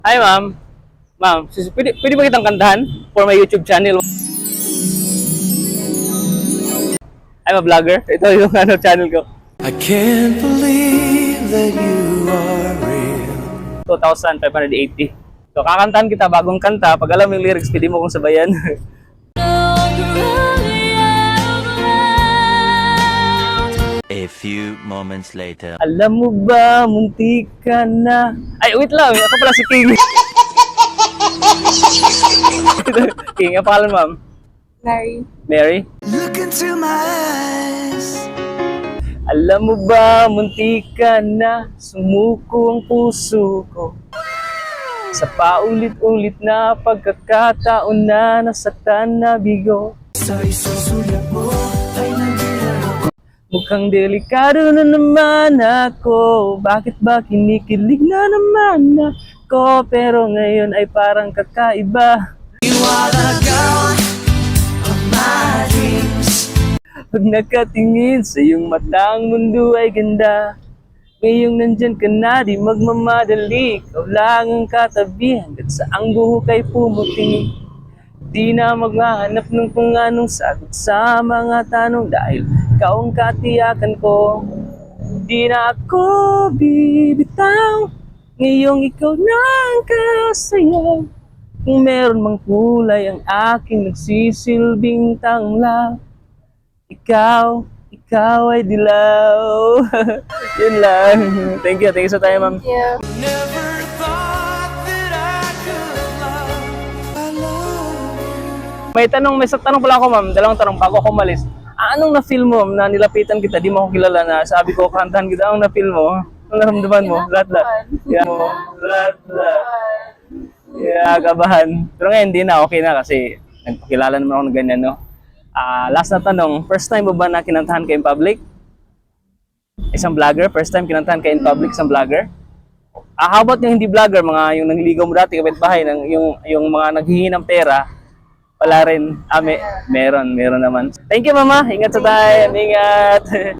Hi, ma'am. Ma'am, pwede ba kitang kantahan for my YouTube channel? I'm a vlogger. Ito yung channel ko. I can't believe that you are real. 2,580. So, kakantahan kita bagong kanta. Pag alam yung lyrics, pwede mo kong sabayan. A few moments later. Alam mo ba, muntik ka na. Ay, wait lang. Ako pala si King. King, ang pangalan, ma'am? Mary. Mary? Look into my eyes. Alam mo ba, muntik ka na. Sumuko ang puso ko. Sa paulit-ulit na pagkakataon na nasaktan na bigo. Sa isang sulat mo ay nandiyan ako. Mukhang delikado na naman ako. Bakit ba kinikilig na naman ako? Pero ngayon ay parang kakaiba. You are the girl of my dreams. Pag nakatingin sa iyong mata, ang mundo ay ganda. Ngayong nandyan ka na, di magmamadali. Ikaw lang ang katabi hanggat sa ang buhok ay pumuti. Di na maghahanap ng kung anong sagot sa mga tanong dahil ikaw ang katiyakan ko. Di na ako bibitaw, ngayong ikaw na ang kasayaw. Kung meron mang kulay ang aking nagsisilbing tanglaw, ikaw ay dilaw. Yun lang. Thank you sa time, ma'am. Yeah. Never thought that I could love. I love you. May isang tanong pala ako, ma'am. Dalawang tanong bago ako umalis. Anong na-feel mo na nilapitan kita, di mo ako kilala na sabi ko, kantahan kita, anong na-feel mo? Anong naramdaman mo? Lahat. Yeah, mo. Lahat. Yeah, kabahan. Pero ngayon, hindi na. Okay na kasi nagpakilala naman ako ng ganyan, no? Last na tanong, first time mo ba na kinantahan ka in public? Isang vlogger? First time kinantahan ka in public, isang vlogger? How about yung hindi vlogger, mga yung nangliligaw mo dati, kapitbahay, yung mga naghihingi ng pera, wala rin. Meron naman. Thank you, mama. Ingat sa tayo. Ingat.